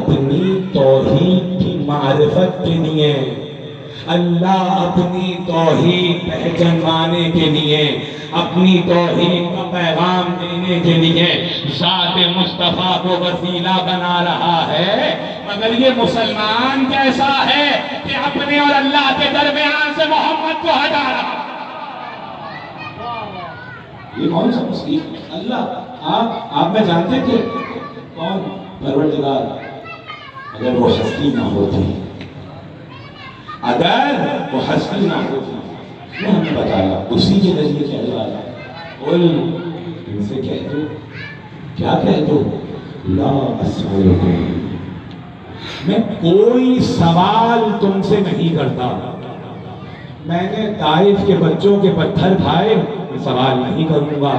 اپنی توحید کی معرفت کے لیے، اللہ اپنی توحید پہچانوانے کے لیے، اپنی توحید کا پیغام دینے کے لیے ذات مصطفیٰ کو وسیلہ بنا رہا ہے۔ مگر یہ مسلمان کیسا ہے کہ اپنے اور اللہ کے درمیان سے محمد کو ہٹا رہا ہے؟ یہ کون سا مسلم؟ اللہ آپ میں جانتے تھے کون پروردگار؟ اگر وہ ہستی نہ ہوتی، اگر وہ ہستی نہ ہوتی، میں ہمیں بتایا اسی کے ذریعے کہہ رہا قل ان سے کہہ دو، کیا کہہ دو؟ لا اسألکم، میں کوئی سوال تم سے نہیں کرتا۔ میں نے طائف کے بچوں کے پتھر کھائے، میں سوال نہیں کروں گا۔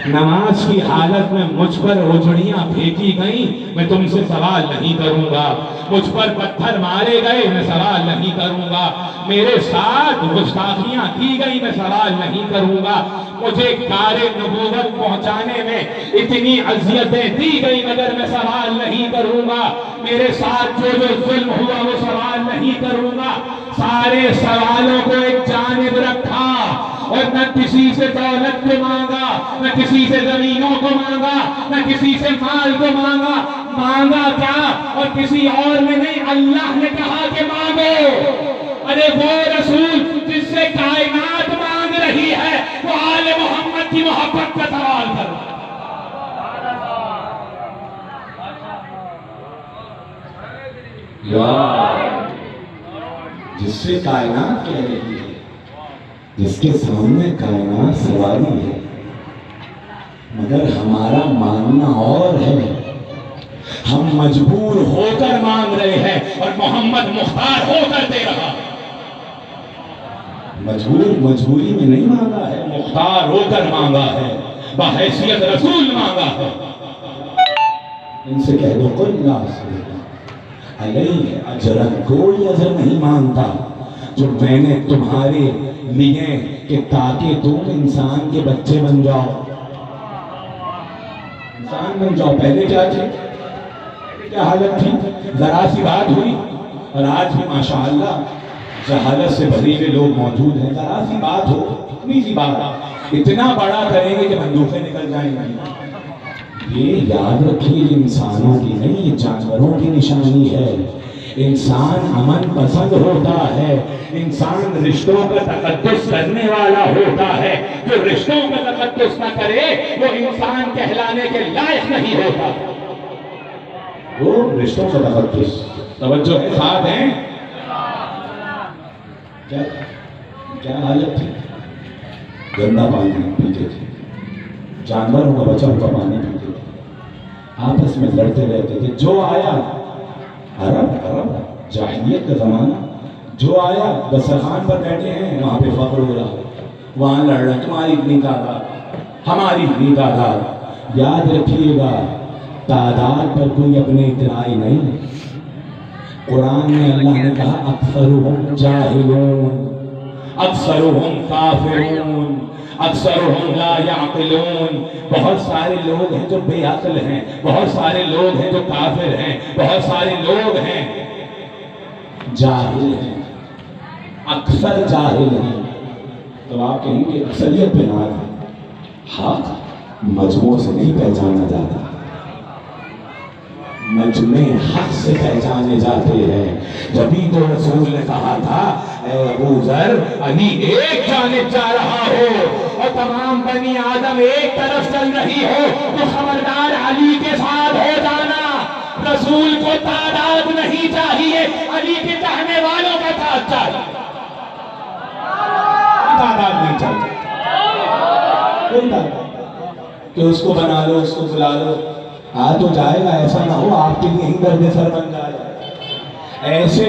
نماز کی حالت میں مجھ پر اجڑیاں پھینکی گئیں، میں تم سے سوال نہیں کروں گا۔ مجھ پر پتھر مارے گئے، میں سوال نہیں کروں گا۔ میرے ساتھ گستاخیاں کی گئی، میں سوال نہیں کروں گا۔ مجھے کار نبوت پہنچانے میں اتنی اذیتیں دی گئی، مگر میں سوال نہیں کروں گا۔ میرے ساتھ جو ظلم ہوا وہ سوال نہیں کروں گا۔ سارے سوالوں کو ایک جانب رکھا اور نہ کسی سے دولت کو مانگا، نہ کسی سے زمینوں کو مانگا، نہ کسی سے مال کو مانگا۔ مانگا کیا؟ اور کسی اور نے نہیں، اللہ نے کہا کہ مانگو۔ ارے وہ رسول جس سے کائنات مانگ رہی ہے، وہ آل محمد کی محبت کا سوال کر رہا ہے۔ جس سے کائنات کہہ رہی ہے، جس کے سامنے کائنات سواری ہے، مگر ہمارا ماننا اور ہے۔ ہم مجبور ہو کر مانگ رہے ہیں اور محمد مختار ہو کر دے رہا ہے۔ مجبوری میں نہیں مانگا ہے، مختار ہو کر مانگا ہے، بحیثیت رسول مانگا ہے۔ ان سے کہہ دو قل لا اسألکم علیہ اجرا، کوئی اجر نہیں مانتا جو میں نے تمہارے لیے کہ تاکہ تم انسان کے بچے بن جاؤ، انسان بن جاؤ۔ پہلے کیا تھے؟ کیا حالت تھی؟ ذرا سی بات ہوئی اور آج بھی ماشاءاللہ جہالت سے بھری ہوئے لوگ موجود ہیں۔ ذرا سی بات ہو، اتنی سی بات اتنا بڑا کریں گے کہ بندوقیں نکل جائیں گی۔ یہ یاد رکھیے، انسانوں کی نہیں، یہ جانوروں کی نشانی ہے۔ انسان امن پسند ہوتا ہے، انسان رشتوں کا تقدس کرنے والا ہوتا ہے۔ جو رشتوں کا تقدس نہ کرے وہ انسان کہلانے کے لائق نہیں ہوتا۔ وہ رشتوں کا تقدس، توجہ ہے، ساتھ ہیں؟ کیا حالت تھی؟ گندا پانی پیتے تھے، جانوروں کا بچا ہوا پانی پیتے تھے، آپس میں لڑتے رہتے تھے۔ جو آیا عرب جاہلیت کا زمانہ، جو آیا دسترخوان پر بیٹھے ہیں، وہاں پہ فخر ہو رہا، وہاں لڑ رہا، تمہاری اتنی تعداد، ہماری اتنی تعداد۔ یاد رکھیے گا، تعداد پر کوئی اپنے اترائی نہیں۔ قرآن میں اللہ نے کہا اکثرهم جاہلون، اکثرهم کافرون، اکثرهم لا یعقلون۔ بہت سارے لوگ ہیں جو بے عقل ہیں، بہت سارے لوگ ہیں جو کافر ہیں، بہت سارے لوگ ہیں جاہل ہیں، اکثر جاہل ہیں۔ تو آپ کہیں گے اکثریت پہ نہ حق مجموع سے نہیں پہچانا جاتا، مجمع حق سے پہچانے جاتے ہیں۔ جبھی تو رسول نے کہا تھا اے ابو ذر، علی ایک جانب جا رہا ہو اور تمام بنی آدم ایک طرف چل رہی ہو تو خبردار علی کے ساتھ ہو جانا۔ رسول کو تعداد نہیں چاہیے، علی کے چاہنے والوں کا ساتھ چاہیے۔ تعداد نہیں چاہیے، کوئی تعداد کہ اس کو بنا لو، اس کو بلا لو، آ تو جائے گا، ایسا نہ ہو آپ کے لیے ہی درد سر بن جائے۔ ایسے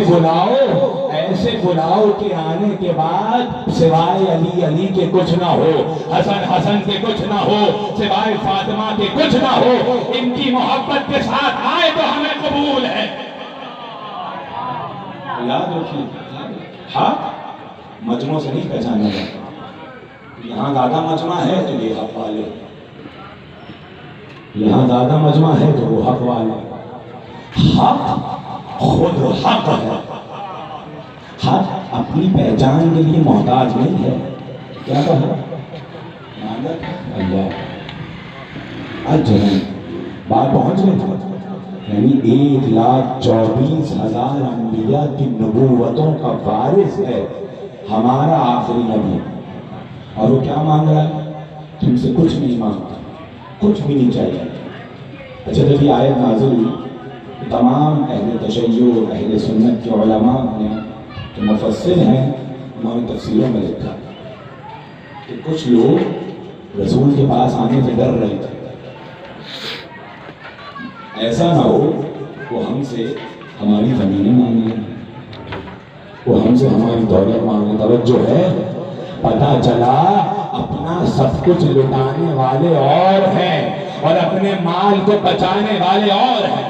بلاؤ کہ آنے کے بعد سوائے علی علی کے کچھ نہ ہو، حسن حسن کے کچھ نہ ہو، سوائے فاطمہ کے کچھ نہ ہو، ان کی محبت کے ساتھ آئے تو ہمیں قبول ہے۔ یاد رکھیے، حق مجموع سے نہیں پہچانا جاتا۔ یہاں زیادہ مجمع ہے تو یہ حق والے، یہاں زیادہ مجمع ہے تو وہ حق والے۔ حق خود حق ہے. حق اپنی پہچان کے لیے محتاج نہیں ہے. کیا کہا؟ اللہ آج بات پہنچ گئی. یعنی 1,24,000 انبیاء کی نبوتوں کا وارث ہے ہمارا آخری نبی. اور وہ کیا مانگ رہا ہے؟ تم سے کچھ نہیں مانگتا, کچھ بھی نہیں چاہیے. اچھا جب یہ آیت نازل ہوئی تمام اہل تشیع اہل سنت کے علماء نے جو مفسر ہیں انہوں نے تفسیروں میں لکھا کہ کچھ لوگ رسول کے پاس آنے سے ڈر رہے تھے, ایسا نہ ہو وہ ہم سے ہماری زمینیں مانگ لیں, وہ ہم سے ہماری دولت مانگ لیں. توجہ ہے, پتہ چلا اپنا سب کچھ لٹانے والے اور ہیں اور اپنے مال کو بچانے والے اور ہیں,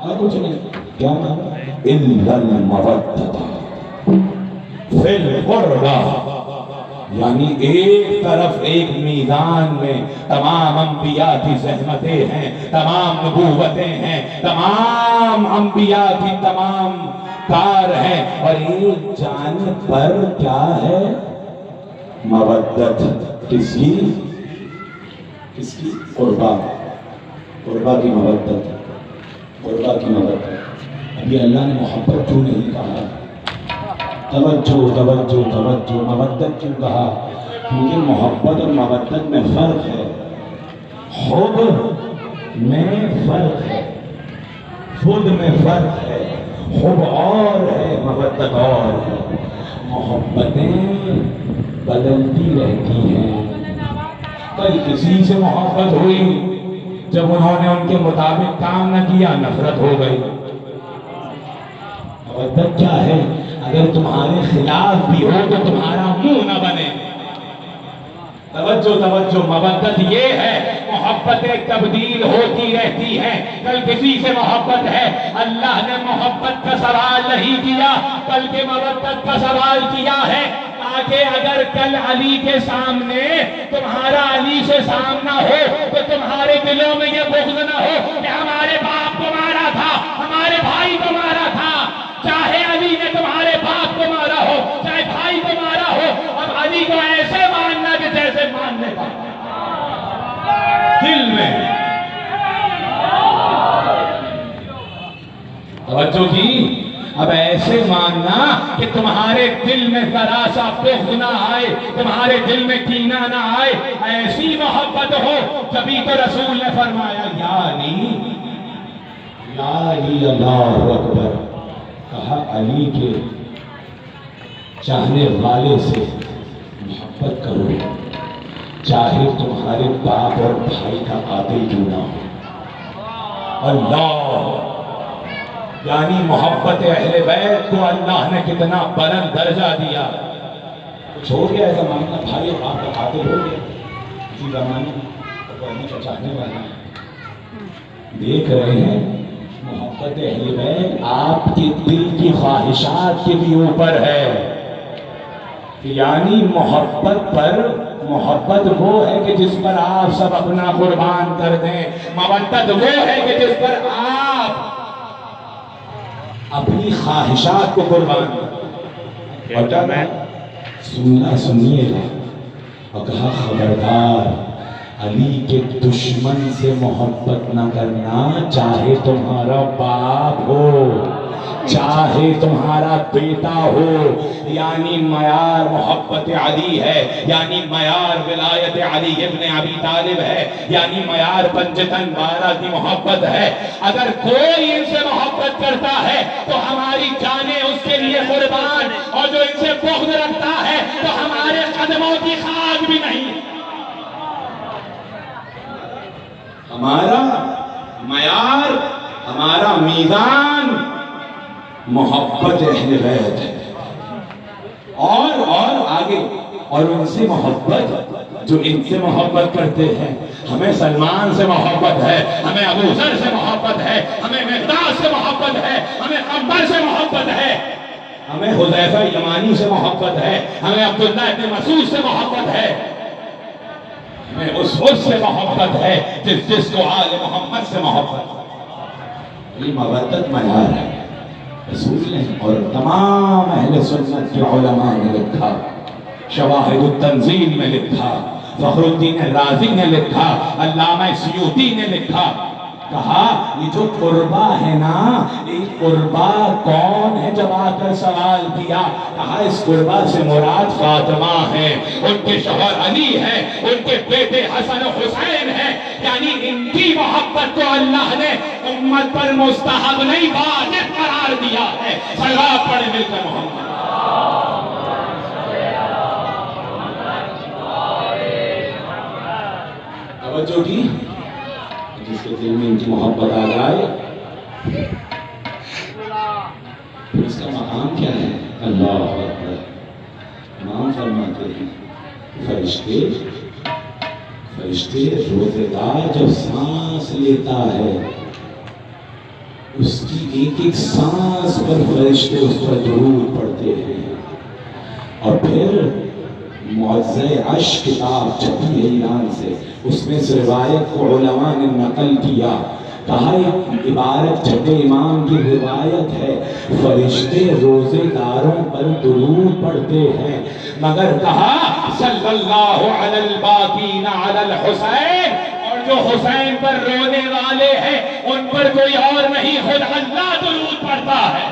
اور کچھ نہیں. کیا مانگا؟ اِلَّا الْمَوَدَّةَ فِي الْقُرْبَى. یعنی ایک طرف ایک میدان میں تمام انبیاء کی زحمتیں ہیں, تمام نبوتیں ہیں, تمام انبیاء کی تمام کار ہیں, اور ایک جانب پر کیا ہے؟ مودت. کس کی؟ قربا. قربا کی مودت, قربا کی مودت. ابھی اللہ نے محبت کیوں نہیں کہا؟ توجہ توجہ توجہ. مودت کیوں کہا؟ کیونکہ محبت اور مودت میں فرق ہے. حب میں فرق ہے, خود میں فرق ہے. حب اور ہے, مودت اور ہے. محبتیں بدلتی رہتی ہیں. کل کسی سے محبت ہوئی, جب انہوں نے ان کے مطابق کام نہ کیا نفرت ہو گئی. مودت کیا ہے؟ اگر تمہارے خلاف بھی ہو تو تمہارا منہ نہ بنے. توجہ توجہ. مودت یہ ہے, محبتیں تبدیل ہوتی رہتی ہیں. کل کسی سے محبت ہے, اللہ نے محبت کا سوال نہیں کیا بلکہ مودت کا سوال کیا ہے, تاکہ اگر کل علی کے سامنے تمہارا علی سے سامنا ہو تو تمہارے دلوں میں یہ بغض نہ ہو کہ ہمارے باپ کو مارا تھا, ہمارے بھائی کو مارا تھا. چاہے علی نے تمہارے باپ کو مارا ہو, چاہے بھائی کو مارا ہو, اب علی کو ایسے ماننا کہ جیسے ماننے کا دل میں. توجہ کی. اب ایسے ماننا کہ تمہارے دل میں ذرا سا بغض نہ آئے, تمہارے دل میں کینہ نہ آئے, ایسی محبت ہو. جبھی تو رسول نے فرمایا یا علی اللہ اکبر. کہا علی کے چاہنے والے سے محبت کرو, چاہے تمہارے باپ اور بھائی کا قاتل کیوں نہ ہو. اللہ, یعنی محبت اہل بیت کو اللہ نے کتنا بلند درجہ دیا. کچھ ہو گیا ایسا معاملہ, بھائی اور باپ کا قاتل ہو گیا اسی زمانے میں, علی کا چاہنے والا. دیکھ رہے ہیں محبت اہل بیت آپ کے دل کی خواہشات کے بھی اوپر ہے. یعنی محبت وہ ہے کہ جس پر آپ سب اپنا قربان کر دیں. مودت وہ ہے کہ جس پر آپ اپنی خواہشات کو قربان کریں. اور کیا میں سنیے گا, اور کہا خبردار علی کے دشمن سے محبت نہ کرنا, چاہے تمہارا باپ ہو, چاہے تمہارا بیٹا ہو. یعنی معیار محبت علی ہے, یعنی معیار ولایت علی ابن ابی طالب ہے, یعنی معیار پنجتن بارہ کی محبت ہے. اگر کوئی ان سے محبت کرتا ہے تو ہماری جانیں اس کے لیے قربان, اور جو ان سے بغض رکھتا ہے تو ہمارے قدموں کی خاک بھی نہیں. ہمارا معیار, ہمارا میزان محبت اہل بیت ہے. اور آگے, اور ان سے محبت جو ان سے محبت کرتے ہیں. ہمیں سلمان سے محبت ہے, ہمیں ابو ذر سے محبت ہے, ہمیں مقداد سے محبت ہے, ہمیں عمر سے محبت ہے, ہمیں حذیفہ یمانی سے محبت ہے, ہمیں عبداللہ ابن مسعود سے محبت ہے, ہمیں اس سے محبت ہے جس کو آل محمد سے محبت ہے. یہ مودت معیار ہے رسول نے اور تمام اہل سنت کے علماء نے لکھا، شواہد التنزیل میں لکھا، فخر الدین رازی نے لکھا، علامہ سیوطی نے لکھا، کہا یہ جو قربہ ہے نا، یہ قربہ کون ہے؟ جب آ کر سوال کیا، کہا اس قربہ سے مراد فاطمہ ہے، ان کے شوہر علی ہے، ان کے بیٹے حسن و حسین ہیں، یعنی ان کی محبت کو اللہ نے امت پر مستحب نہیں واجب قرار دیا ہے۔ صلوات پڑھیں مل کر محمد۔ توجہ کی جس کے دل میں ان کی محبت آ جائے پھر اس کا مقام کیا ہے؟ اللہ اکبر۔ امام فرماتے ہیں فرشتے روزے دار جب سانس لیتا ہے اس کی ایک ایک سانس پر فرشتے اس پر درود پڑھتے ہیں، اور پھر معجزہ عشق کتاب چھپی ہے ایران سے، اس میں اس روایت کو علماء نے نقل کیا، کہا یہ عبارت چھٹے امام کی روایت ہے، فرشتے روزے داروں پر درود پڑھتے ہیں، مگر کہا صلی اللہ علی الباقین علی الحسین، اور جو حسین پر رونے والے ہیں ان پر کوئی اور نہیں، خود اللہ درود پڑھتا ہے۔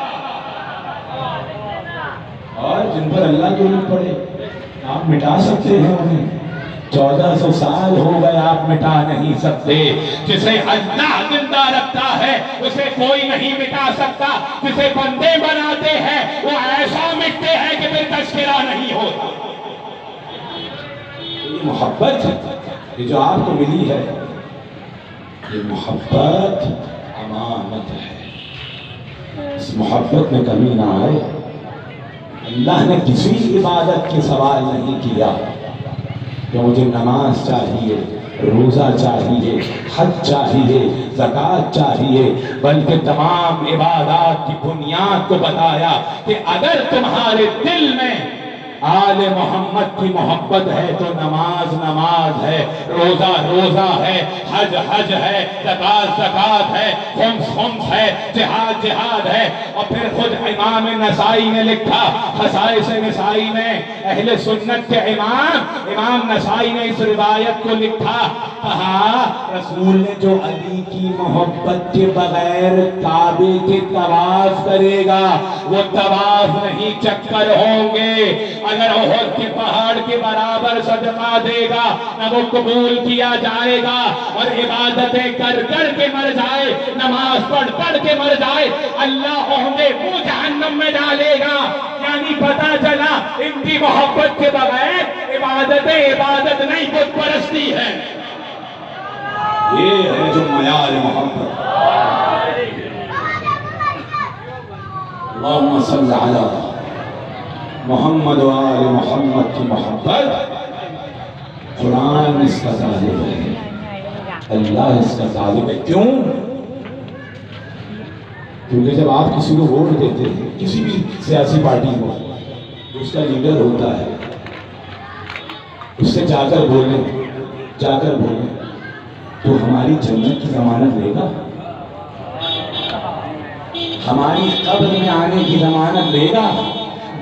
اور جن پر اللہ درود پڑھے آپ مٹا سکتے ہیں انہیں؟ 1400 سال ہو گئے آپ مٹا نہیں سکتے۔ جسے اللہ زندہ رکھتا ہے اسے کوئی نہیں مٹا سکتا، جسے بندے بناتے ہیں وہ ایسا مٹتے ہیں کہ پھر تذکرہ نہیں ہوتا۔ یہ محبت یہ جو آپ کو ملی ہے، یہ محبت امانت ہے، اس محبت میں کمی نہ آئے۔ اللہ نے کسی عبادت کے سوال نہیں کیا کہ مجھے نماز چاہیے، روزہ چاہیے، حج چاہیے، زکوٰۃ چاہیے، بلکہ تمام عبادات کی بنیاد کو بتایا کہ اگر تمہارے دل میں آل محمد کی محبت ہے تو نماز نماز ہے، روزہ روزہ ہے، حج حج ہے، زکوٰۃ زکوٰۃ ہے، خمس خمس ہے، جہاد جہاد ہے۔ اور پھر خود امام نسائی نے لکھا، خصائص نسائی میں اہل سنت کے امام نسائی نے اس روایت کو لکھا، کہا رسول نے جو علی کی محبت کے بغیر کعبے کے طواف کرے گا وہ طواف نہیں چکر ہوں گے، اگر احد کے پہاڑ کے برابر صدقہ دے گا نہ وہ قبول کیا جائے گا، اور عبادتیں کر کر کے مر جائے، نماز پڑھ پڑھ کے مر جائے، اللہ وہ جہنم میں ڈالے گا۔ یعنی پتہ چلا ان کی محبت کے بغیر عبادتیں عبادت نہیں، بت پرستی ہے۔ یہ ہے جو معیار محبت۔ اللہم صلی علی محمد و آل محمد کی محبت، قرآن اس کا طالب ہے، اللہ اس کا طالب ہے۔ کیوں؟ کیونکہ جب آپ کسی کو ووٹ دیتے ہیں، کسی بھی سیاسی پارٹی کو، اس کا لیڈر ہوتا ہے، اس سے جا کر بولیں تو ہماری جنت کی ضمانت لے گا، ہماری قبر میں آنے کی ضمانت لے گا،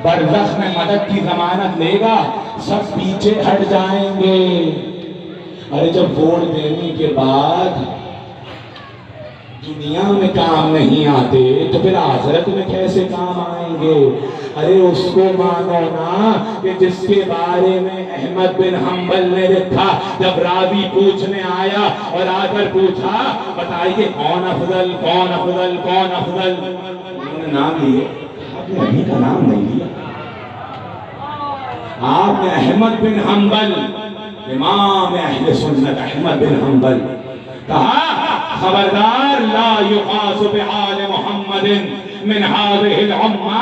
برزخ میں مدد کی ضمانت لے گا، سب پیچھے ہٹ جائیں گے۔ ارے جب ووٹ دینے کے بعد دنیا میں کام نہیں آتے تو پھر آخرت میں کیسے کام آئیں گے؟ ارے اس کو مانو نا کہ جس کے بارے میں احمد بن حنبل نے لکھا، جب راوی پوچھنے آیا اور آ کر پوچھا بتائیے کون افضل کون افضل کون افضل، انہوں نے نام لیے، آپ نے ابھی کا نام نہیں لیا۔ آپ نے احمد بن حنبل، امام اہل سنت احمد بن حنبل، کہا خبردار لا یقاس بآل محمد من هذه الامة،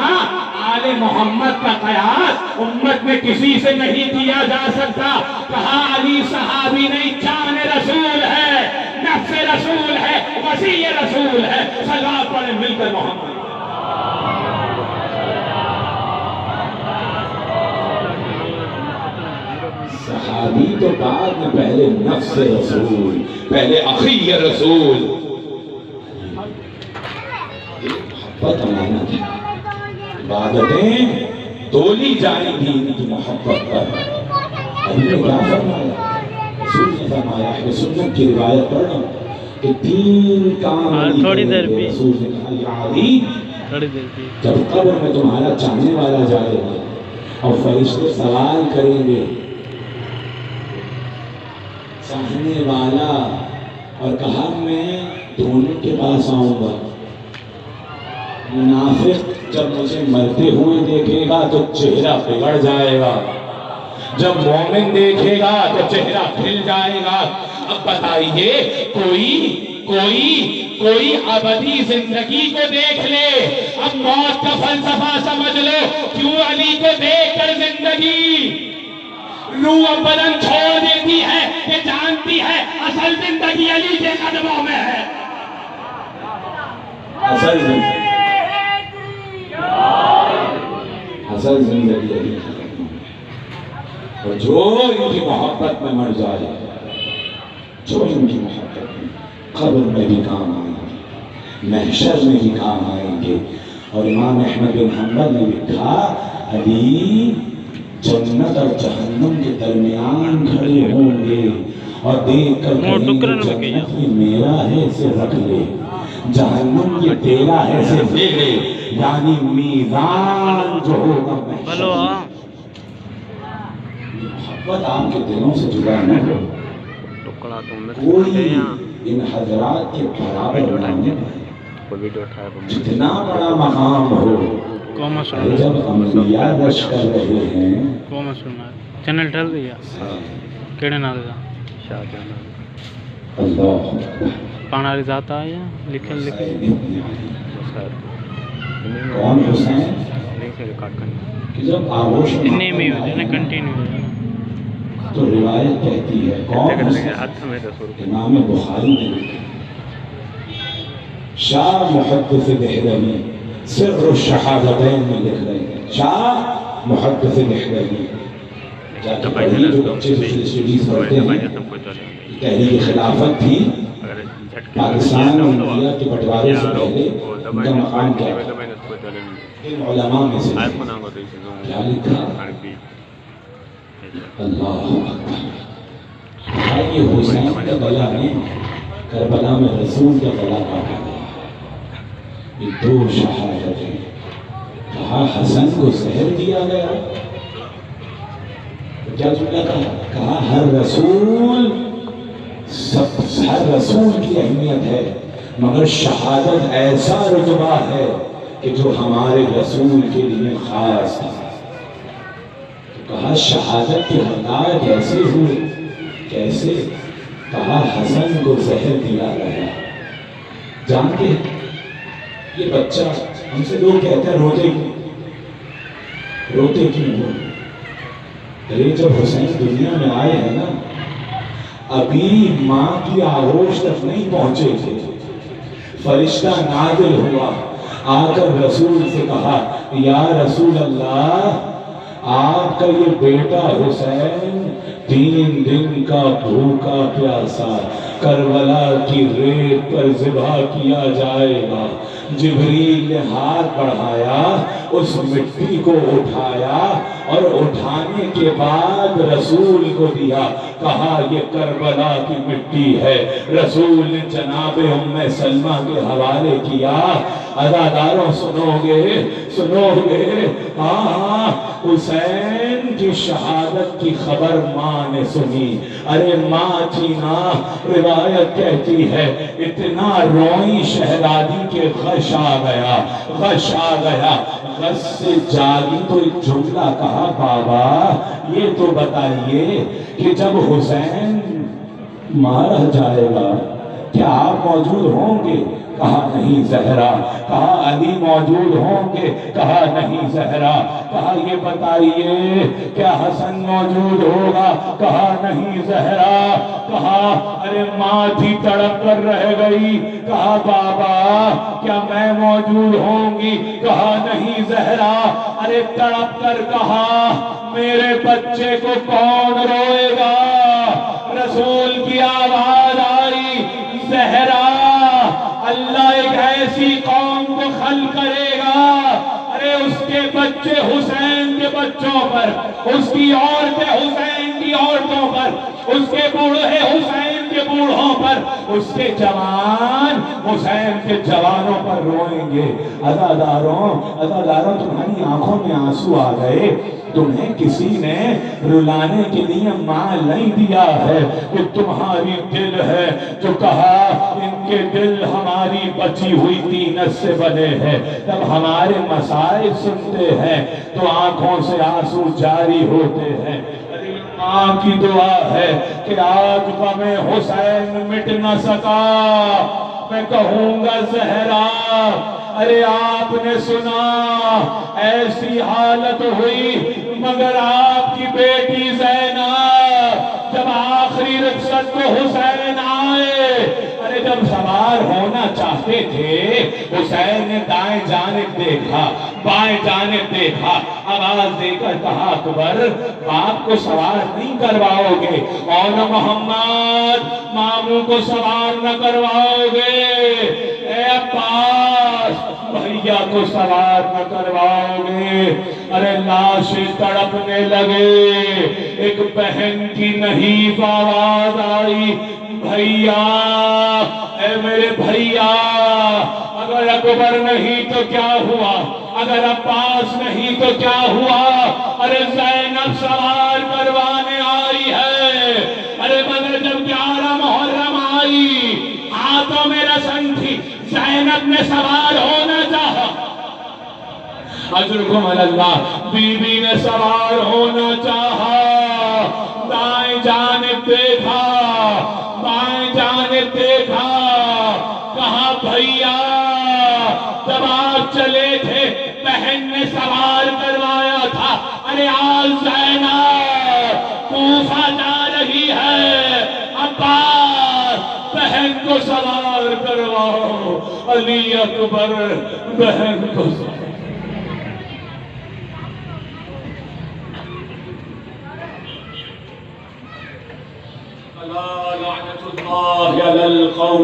آل محمد کا قیاس امت میں کسی سے نہیں کیا جا سکتا۔ کہا علی صحابی نہیں، جان رسول ہے، نفس رسول ہے، وسیع رسول ہے۔ صلوات پڑھیں مل کر محمد۔ صحابی تو بعد میں، پہلے نفس رسول، پہلے اخی رسول۔ محبت امانت ہے، عبادتیں تولی جائیں گی ان کی محبت پر۔ ابھی نے کیا فرمایا؟ رسول نے فرمایا ہے، سنت کی روایت پڑھ رہا ہوں کہ 3 کام تھوڑی دیر بھی رسول نے کہا یا علی، جب قبر میں تمہارا چاہنے والا جائے گا اور فرشتے سوال کریں گے، چاہنے والا، اور کہا میں دونوں کے پاس آؤں گا۔ منافق جب مجھے مرتے ہوئے دیکھے گا تو چہرہ بگڑ جائے گا، جب مومن دیکھے گا تو چہرہ کھل جائے گا۔ اب بتائیے کوئی ابدی زندگی کو دیکھ لے، اب موت کا فلسفہ سمجھ لو، کیوں علی کو دیکھ کر زندگی روح و بدن چھوڑ دیتی ہے کہ جانتی ہے اصل زندگی علی کے قدموں میں ہے۔ اصل زندگی علی کے قدموں میں ہے، اور جو ان کی محبت میں مر جائے، جو ان کی محبت میں قبر میں بھی کام آئیں گے، محشر میں بھی کام آئیں گے۔ اور امام احمد بن حنبل نے لکھا، علی جنت اور جہنم کے درمیان کھڑے ہوں گے اور دیکھ کر کہیں گے جنت یہ میرا ہے اسے رکھ لے، جہنم یہ تیرا ہے اسے لے لے، یعنی میزان جو ہوگا محشر میں۔ محبت آپ کے دلوں سے جدا نہ ہو، کوئی ان حضرات کے برابر نہ ہو، جتنا بڑا مقام ہو، جب انبیاء رش کر رہے ہیں۔ چینل ڈال دیا کیڑے نال دا اللہ پاناری ذات آیا لکھن کون حسین کہ جب آغوش اتنے میں ہو جانا کنٹینیو ہو جانا تو روایت کہتی ہے کون حسین؟ امام بخاری نے لکھا، شاہ محدث دہلوی سر الشہادتین میں لکھ رہے ہیں، شاہ محدث دہلوی جاتے پڑھی جو بچے دوسرے سٹیز پڑھتے ہیں، تحریک خلافت تھی پاکستان اور انڈیا کے بٹوارے سے پہلے، ان کا مقام کیا تھا؟ ان علماء میں سے کیا لکھا؟ اللہ اکبر، یہ حسین کا گلا میں کربلا میں رسول کا گلا کاٹا گیا، یہ 2 شہادتیں۔ کہا حسن کو زہر دیا گیا، کیا جملہ کہا ہر رسول کی اہمیت ہے، مگر شہادت ایسا رتبہ ہے کہ جو ہمارے رسول کے لیے خاص تھا۔ کہا شہادت کی حقائق کیسے ہوئی، کیسے؟ کہا حسن کو زہر دیا گیا۔ جانتے یہ بچہ ہم سے لوگ کہتے ہیں روتے کیوں ہو؟ ارے جب حسین دنیا میں آئے ہیں نا، ابھی ماں کی آغوش تک نہیں پہنچے تھے، فرشتہ نازل ہوا، آ کر رسول سے کہا یا رسول اللہ، آپ کا یہ بیٹا حسین 3 دن کا بھوکا پیاسا کربلا کی ریت پر ذبح کیا جائے گا۔ جبریل نے ہاتھ بڑھایا، اس مٹی کو اٹھایا اور اٹھانے کے بعد رسول کو دیا، کہا یہ کربلا کی مٹی ہے۔ رسول نے جناب ام سلمہ کے حوالے کیا۔ عزاداروں سنو گے، ہاں حسین کی شہادت کی خبر ماں نے سنی، ارے ماں تھی نا، روایت کہتی ہے اتنا روئی شہزادی کے غش آ گیا، غش سے جاگی تو ایک جملہ کہا، بابا یہ تو بتائیے کہ جب حسین مارا جائے گا کیا آپ موجود ہوں گے؟ کہا نہیں زہرا۔ کہا علی موجود ہوں گے؟ کہا نہیں زہرا۔ کہا یہ بتائیے کیا حسن موجود ہوگا؟ کہا نہیں زہرا۔ کہا ارے ماں تھی تڑپ کر رہ گئی، کہا بابا کیا میں موجود ہوں گی؟ کہا نہیں زہرا۔ ارے تڑپ کر کہا میرے بچے کو کون روئے گا؟ رسول کی آواز آئی، زہرا اللہ ایک ایسی دخل کرے گا، ارے اس کے بچے حسین کے بچوں پر، اس کی عورتیں حسین کی عورتوں پر، اس کے بوڑھے حسین کے بوڑھوں پر، اس کے جوان حسین کے جوانوں پر روئیں گے۔ عزاداروں تمہاری آنکھوں میں آنسو آ گئے، تمہیں کسی نے رلانے کے لیے مال نہیں دیا ہے کہ تمہاری دل ہے جو کہا ان کے دل ہماری بچی ہوئی تینت سے بنے ہیں، جب ہمارے مسائل سنتے ہیں تو آنکھوں سے آنسو جاری ہوتے ہیں۔ ماں کی دعا ہے کہ آج غم حسین مٹ نہ سکا، میں کہوں گا زہرا ارے آپ نے سنا ایسی حالت ہوئی، مگر آپ کی بیٹی زینب جب آخری رخصت کو حسین آئے، ارے جب سوار ہونا چاہتے تھے حسین نے دائیں جانب دیکھا بائیں جانب دیکھا، آواز دے کر کہا اکبر باپ کو سوار نہیں کرواؤ گے، اور محمد ماموں کو سوار نہ کرواؤ گے، اے عباس بھیا کو سوار نہ کرواؤ گے۔ ارے لاشیں تڑپنے لگے، ایک بہن کی نحیف آواز آئی، بھیا اے میرے بھیا، اگر اکبر نہیں تو کیا ہوا، اگر عباس نہیں تو کیا ہوا، ارے زینب سوار کروانے آئی ہے۔ ارے مگر جب 11 محرم آئی، ہاتھوں میں رسن تھی، زینب نے سوار ہونا چاہا، اجرکم اللہ، بی بی نے سوار ہونا چاہا، دائیں جانب دیکھا بائیں جانب دیکھا، کہا بھیا جب آپ چلے تھے بہن نے سوار کروایا تھا، ارے آج زینب کوفہ جا رہی ہے، عباس بہن کو سوار کرواؤ، علی اکبر بہن کو سوار۔ لعنت اللہ علی القوم